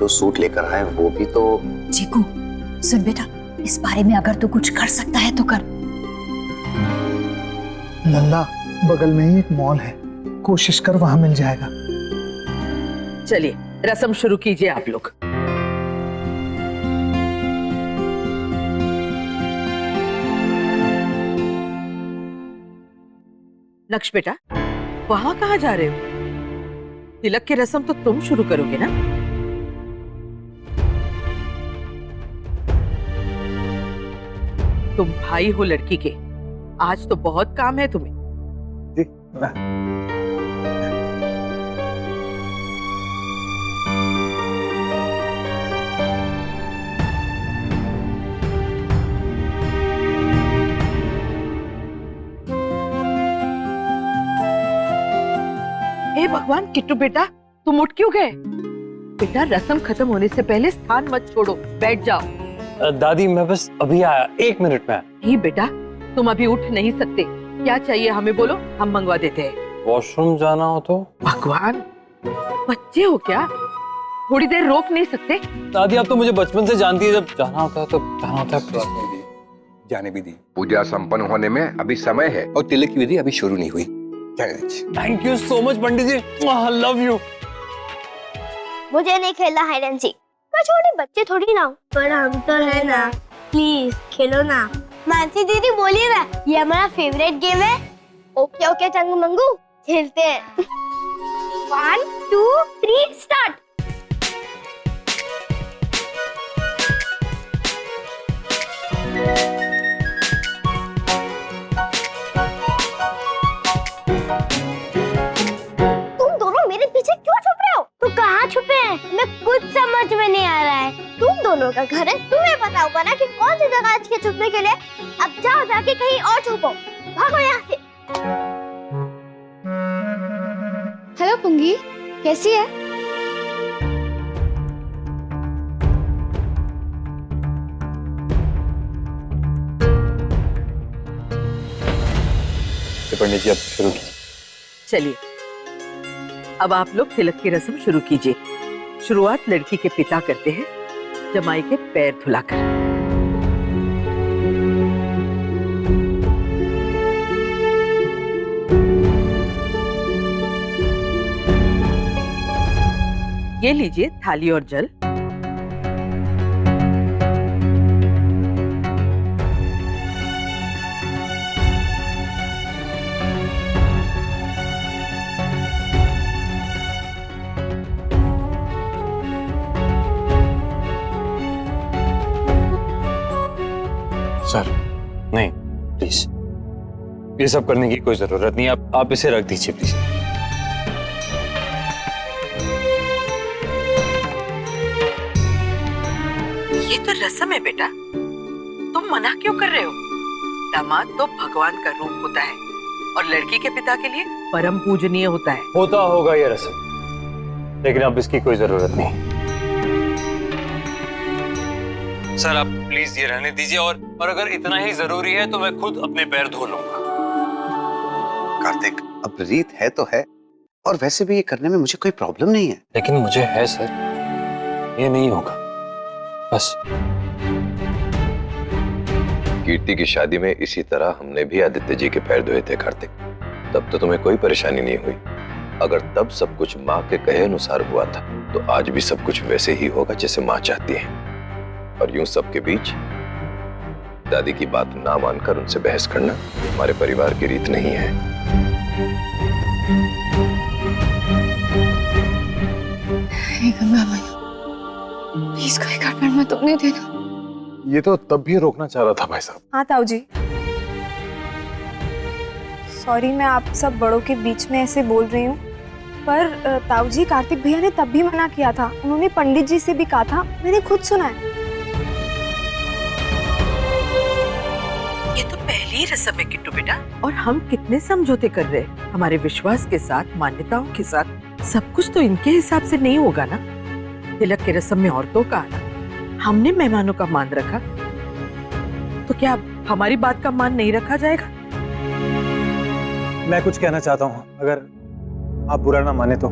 जो सूट लेकर आए वो भी तो। चीकू सुन बेटा, इस बारे में अगर तू कुछ कर सकता है तो कर। लल्ला, बगल में ही एक मॉल है, कोशिश कर वहां मिल जाएगा। चलिए रस्म शुरू कीजिए आप लोग। नक्श बेटा, वहां कहाँ जा रहे हो? तिलक की रस्म तो तुम शुरू करोगे ना? तुम भाई हो लड़की के, आज तो बहुत काम है तुम्हें। जी, हे भगवान, किट्टू बेटा तुम उठ क्यों गए? बेटा रस्म खत्म होने से पहले स्थान मत छोड़ो, बैठ जाओ। दादी मैं बस अभी आया, 1 मिनट में। नहीं बेटा, तुम अभी उठ नहीं सकते। क्या चाहिए हमें बोलो, हम मंगवा देते हैं। वॉशरूम जाना हो तो? भगवान, बच्चे हो क्या? थोड़ी देर रोक नहीं सकते? दादी आप तो मुझे बचपन से जानती है, जब जाना होता है तो जाना होता है। जाने भी दी। पूजा संपन्न होने में अभी समय है और तिलक की विधि अभी शुरू नहीं हुई। Thank you so much Pandit ji, I love you. मुझे नहीं खेलना हाइड एंड सीक, मैं छोटे बच्चे थोड़ी ना हूँ। पर हम तो है ना, प्लीज खेलो ना। मानसी दीदी बोलिए ना, ये हमारा फेवरेट गेम है। ओके ओके चंगू मंगू, खेलते हैं। 1 2 3 स्टार्ट। तुम दोनों मेरे पीछे क्यों छुप रहे हो? तो कहाँ छुपे हैं? मैं कुछ समझ में नहीं आ रहा है। तुम दोनों का घर है, तुम्हें पता होगा ना कि कौन सी जगह अच्छी है छुपने के लिए। अब जाओ जाके कहीं और छुपो, भागो यहाँ से। हेलो पुंगी, कैसी है? पंडित जी अब शुरू कीजिए। चलिए अब आप लोग तिलक की रस्म शुरू कीजिए। शुरुआत लड़की के पिता करते हैं, जमाई के पैर धुलाकर। ये लीजिए थाली और जल। सर नहीं, प्लीज ये सब करने की कोई जरूरत नहीं। आप इसे रख दीजिए प्लीज। ये तो रस्म है बेटा, तुम मना क्यों कर रहे हो? दामाद तो भगवान का रूप होता है और लड़की के पिता के लिए परम पूजनीय होता है। होता होगा ये रस्म, लेकिन अब इसकी कोई जरूरत नहीं। सर आप प्लीज ये रहने दीजिए, और अगर इतना ही जरूरी है तो मैं खुद अपने पैर धो लूंगा। कार्तिक, अब रीत है तो है, और वैसे भी ये करने में मुझे कोई प्रॉब्लम नहीं है। लेकिन मुझे है सर, ये नहीं होगा बस। कीर्ति की शादी में इसी तरह हमने भी आदित्य जी के पैर धोए थे कार्तिक, तब तो तुम्हें कोई परेशानी नहीं हुई। अगर तब सब कुछ माँ के कहे अनुसार हुआ था तो आज भी सब कुछ वैसे ही होगा जैसे माँ चाहती है। और यूं सबके बीच दादी की बात ना मानकर उनसे बहस करना हमारे परिवार की रीत नहीं है। गंगा मैया, प्लीज कोई गड़बड़ मत होने देना। ये तो तब भी रोकना चाह रहा था भाई साहब। हाँ ताऊ जी, सॉरी मैं आप सब बड़ों के बीच में ऐसे बोल रही हूँ, पर ताऊ जी कार्तिक भैया ने तब भी मना किया था। उन्होंने पंडित जी से भी कहा था, मैंने खुद सुना है। ये तो पहली रस्म है किट्टू बेटा, और हम कितने समझौते कर रहे हैं। हमारे विश्वास के साथ, मान्यताओं के साथ, सब कुछ तो इनके हिसाब से नहीं होगा ना। तिलक की रस्म में औरतों का आना, हमने मेहमानों का मान रखा, तो क्या हमारी बात का मान नहीं रखा जाएगा? मैं कुछ कहना चाहता हूँ, अगर आप बुरा ना माने तो।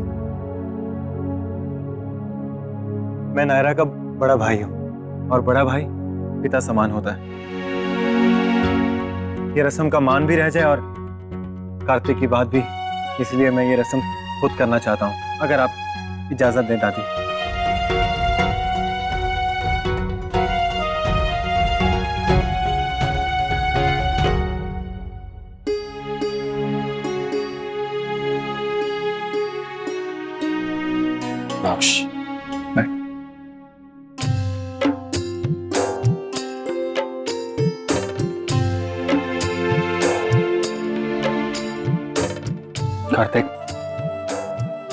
मैं नायरा का बड़ा भाई हूँ और बड़ा भाई पिता समान होता है। ये रस्म का मान भी रह जाए और कार्तिक की बात भी, इसलिए मैं ये रस्म खुद करना चाहता हूँ, अगर आप इजाजत दें दादी। कार्तिक,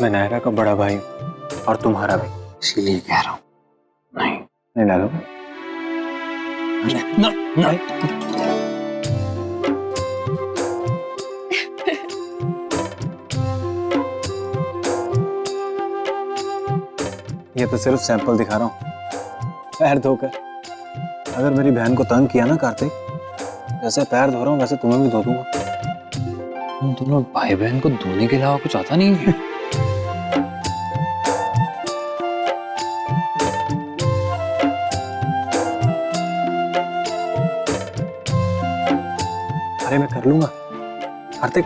मैं नायरा का बड़ा भाई हूँ और तुम्हारा भी, इसीलिए कह रहा हूँ। नहीं नहीं डालो। ये तो सिर्फ सैंपल दिखा रहा हूँ, पैर धोकर। अगर मेरी बहन को तंग किया ना कार्तिक, जैसे पैर धो रहा हूँ वैसे तुम्हें भी धो दूंगा। तुम दोनों भाई बहन को धोने के अलावा कुछ आता नहीं है। अरे मैं कर लूंगा कार्तिक।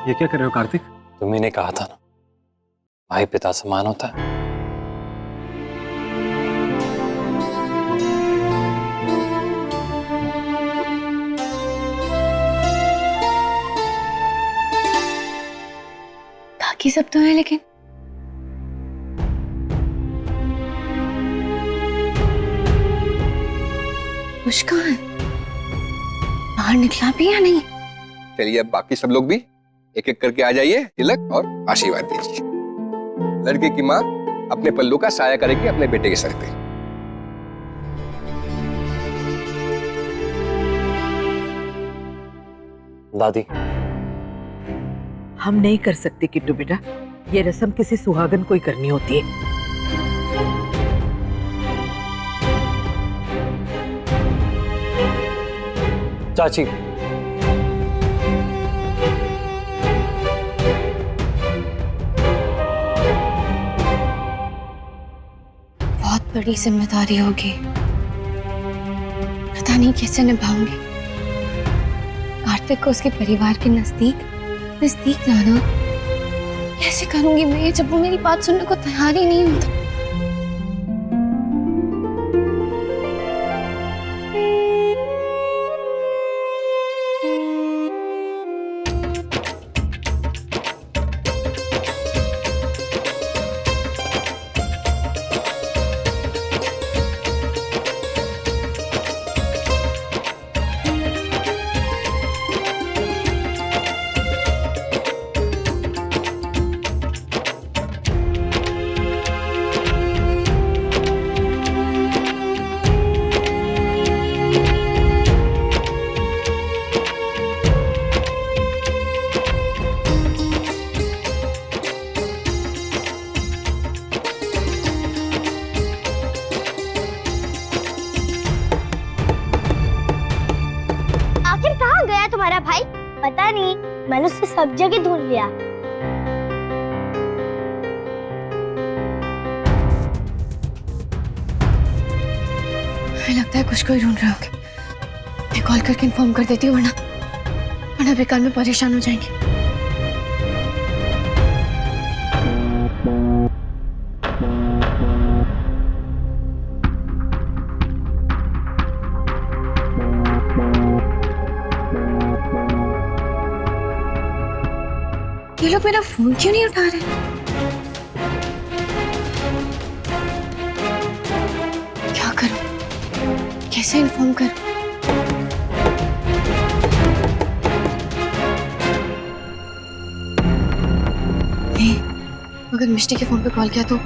ये क्या कर रहे हो कार्तिक? तुम्ही ने कहा था ना, भाई पिता समान होता है। बाकी सब तो है, लेकिन कुछ कहाँ है? बाहर निकला भी या नहीं? चलिए अब बाकी सब लोग भी एक एक करके आ जाइए, तिलक और आशीर्वाद दीजिए। लड़के की माँ अपने पल्लू का साया करेगी अपने बेटे के सर पे। दादी, हम नहीं कर सकते किट्टू बेटा, ये रस्म किसी सुहागन को ही करनी होती है। चाची, बहुत बड़ी जिम्मेदारी होगी, पता नहीं कैसे निभाऊंगी। कार्तिक को उसके परिवार के नजदीक लाना कैसे करूंगी मैं, जब वो मेरी बात सुनने को तैयार ही नहीं होता। तुम्हारा भाई? पता नहीं, मैंने उसे सब जगह ढूंढ लिया। हमें लगता है कुछ कोई ढूंढ रहे होंगे। मैं कॉल करके इन्फॉर्म कर देती हूँ, वरना बेकार में परेशान हो जाएंगे। ये लोग मेरा फोन क्यों नहीं उठा रहे? क्या करूं? कैसे इन्फॉर्म करूं? नहीं, अगर मिष्टी के फोन पे कॉल किया तो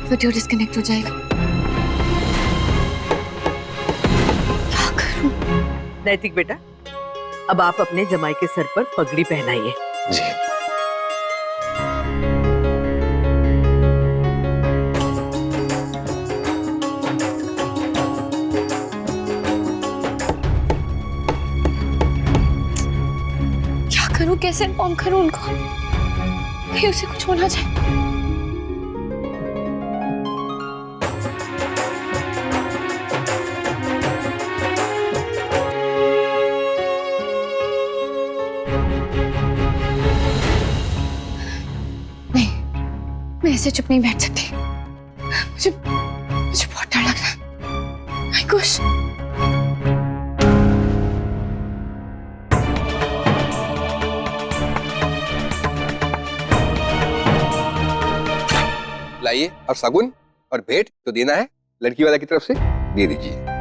वीडियो डिस्कनेक्ट हो जाएगा। क्या करूं? नैतिक बेटा, अब आप अपने जमाई के सर पर पगड़ी पहनाइए। जी। कैसे इन्फॉर्म करूं उनको? कहीं उसे कुछ होना चाहिए। नहीं, मैं ऐसे चुप नहीं बैठ सकती। मुझे बहुत डर लग रहा है। हाय कुश, लाइए, और शगुन और भेंट तो देना है लड़की वाला की तरफ से, दे दीजिए।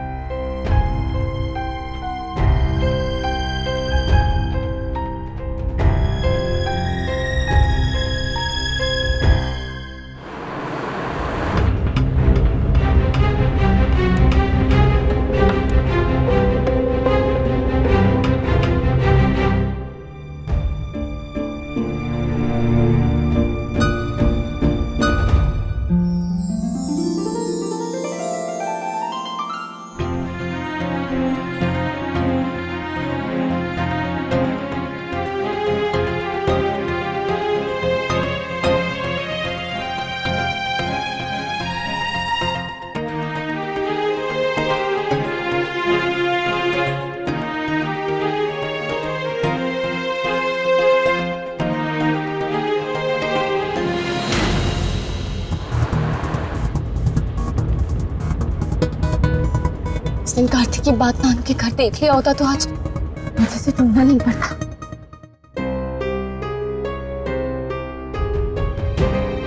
उस दिन कार्तिक की बात मान के घर देख लिया होता तो आज मुझे से ढूंढना नहीं पड़ता।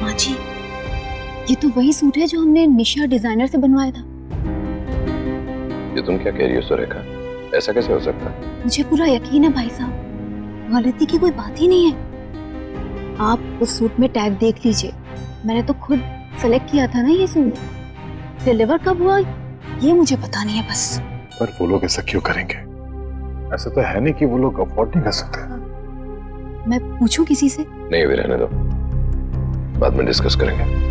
माँ जी, ये तो वही सूट है जो हमने निशा डिजाइनर से बनवाया था। ये तुम क्या कह रही हो सुरेखा? ऐसा कैसे हो सकता है? मुझे पूरा यकीन है भाई साहब, गलती की कोई बात ही नहीं है। आप उस सूट में टैग देख लीजिए, मैंने तो खुद सेलेक्ट किया था ना ये सूट। डिलीवर कब हुआ ये मुझे पता नहीं है बस। पर वो लोग ऐसा क्यों करेंगे? ऐसा तो है नहीं कि वो लोग अफोर्ड नहीं कर सकते। मैं पूछूं किसी से? नहीं, अभी रहने दो, बाद में डिस्कस करेंगे।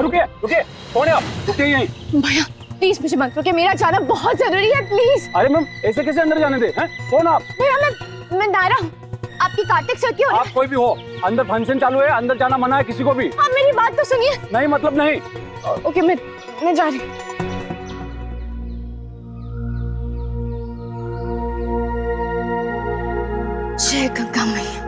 रुकिए रुकिए, कौन है आप? रुकिए यहीं। भैया प्लीज मुझे मत रोकिए, मेरा जाना बहुत जरूरी है, प्लीज। अरे मैम, ऐसे कैसे अंदर जाने दे? हैं? कौन आप? भैया मैं नायरा हूँ, आपकी कार्तिक से क्यों? आप कोई भी हो, अंदर फंक्शन चालू है, अंदर जाना मना है किसी को भी। आप मेरी बात तो सुनिए। नहीं मतलब नहीं। ओके मैं जा रही हूँ। जय गंगा मैया।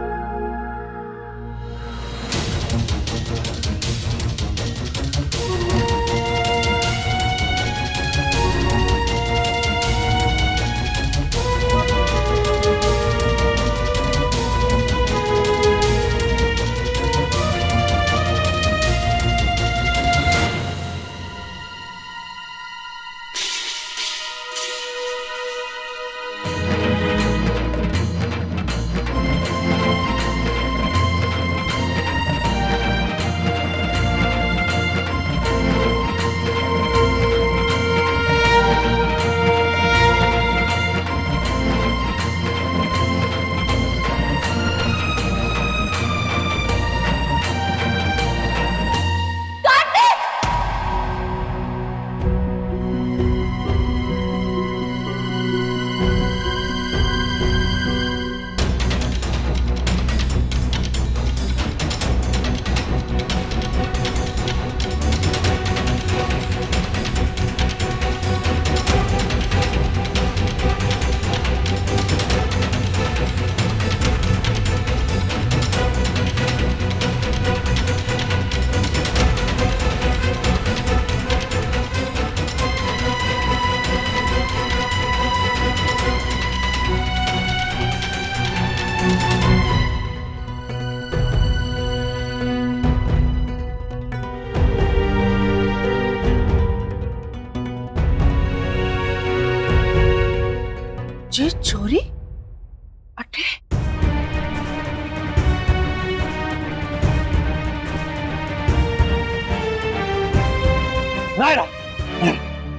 नायरा,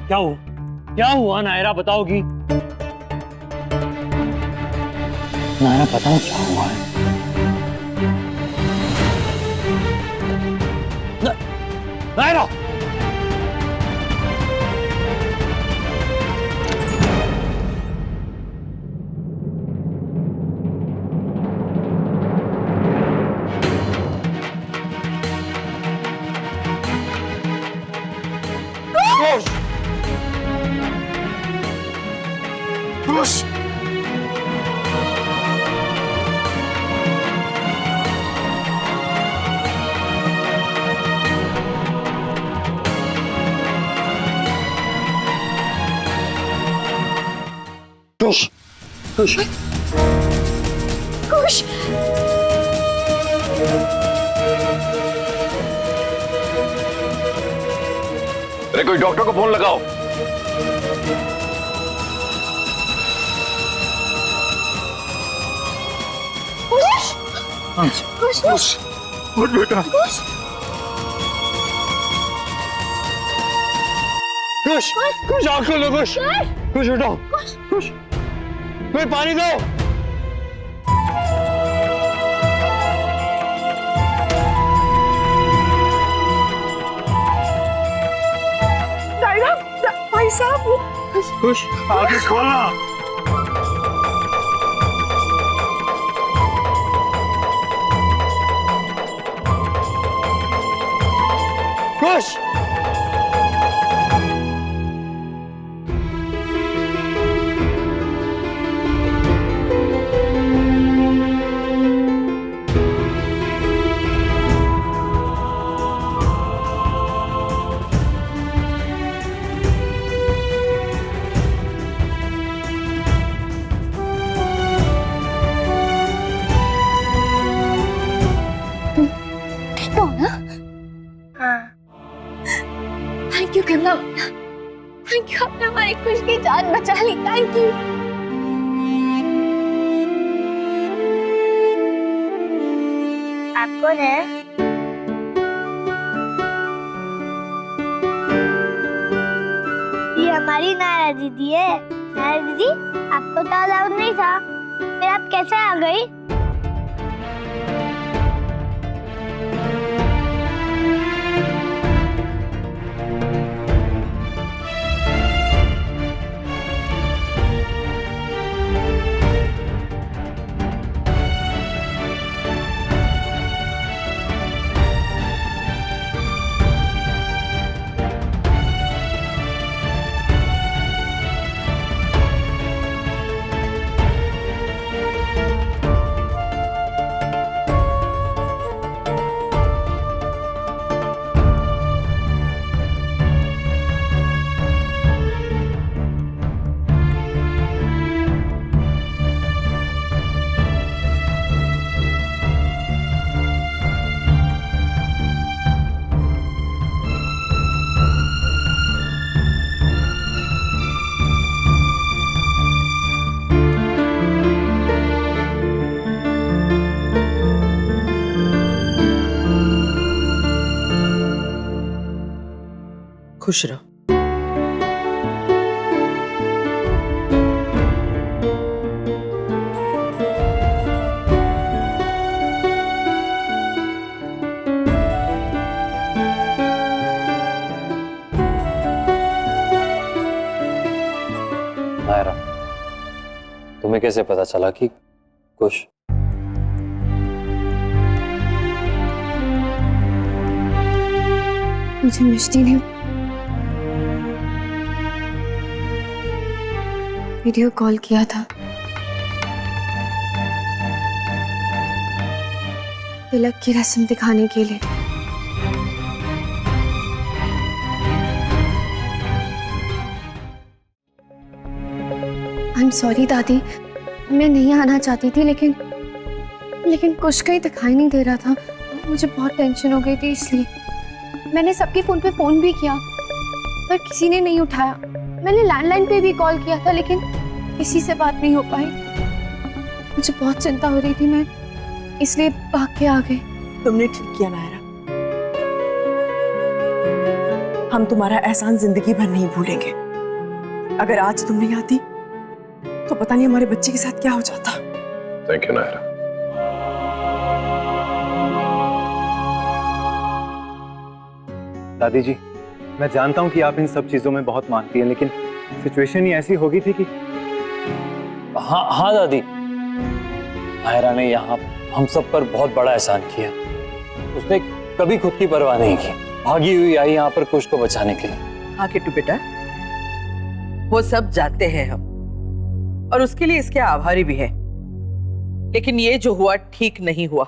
क्या हुआ? क्या हुआ नायरा, बताओगी? नायरा बताओ क्या हुआ है? नायरा! कुश! कुश! अरे कोई डॉक्टर को फोन लगाओ। कुश! उठ बेटा। कुश! कुश आँख खोलो कुश! कुश उठो! कुश! कोई पानी दो! भाई साहब, कुश आगे खोलना! Kush! Thank you Kamala, thank you, आपने हमारी कुश की जान बचा ली, थैंक यू। आप कौन है? ये हमारी नायरा दीदी है। नायरा दीदी, आपको तो अलाउड नहीं था, फिर आप कैसे आ गई? खुश रहो। नायरा, तुम्हें कैसे पता चला कि कुश? मुझे मिष्टी ने वीडियो कॉल किया था, तिलक की रस्म दिखाने के लिए। आई एम सॉरी दादी, मैं नहीं आना चाहती थी, लेकिन कुछ कहीं दिखाई नहीं दे रहा था, मुझे बहुत टेंशन हो गई थी, इसलिए मैंने सबके फोन पे फोन भी किया पर किसी ने नहीं उठाया। मैंने लैंडलाइन पे भी कॉल किया था, लेकिन किसी से बात नहीं हो पाई। मुझे बहुत चिंता हो रही थी, मैं इसलिए भाग के आ गई। तुमने ठीक किया नायरा। हम तुम्हारा एहसान जिंदगी भर नहीं भूलेंगे। अगर आज तुम नहीं आती तो पता नहीं हमारे बच्चे के साथ क्या हो जाता। Thank you Naira. दादी जी, मैं जानता हूँ कि आप इन सब चीजों में बहुत मानती हैं, लेकिन सिचुएशन ही ऐसी हो गई थी कि हाँ दादी, नायरा ने यहाँ हम सब पर बहुत बड़ा एहसान किया। उसने कभी खुद की परवाह नहीं की, भागी हुई आई यहाँ पर कुश को बचाने के लिए। हाँ किट्टू बेटा, वो सब जानते हैं हम और उसके लिए इसके आभारी भी हैं। लेकिन ये जो हुआ ठीक नहीं हुआ।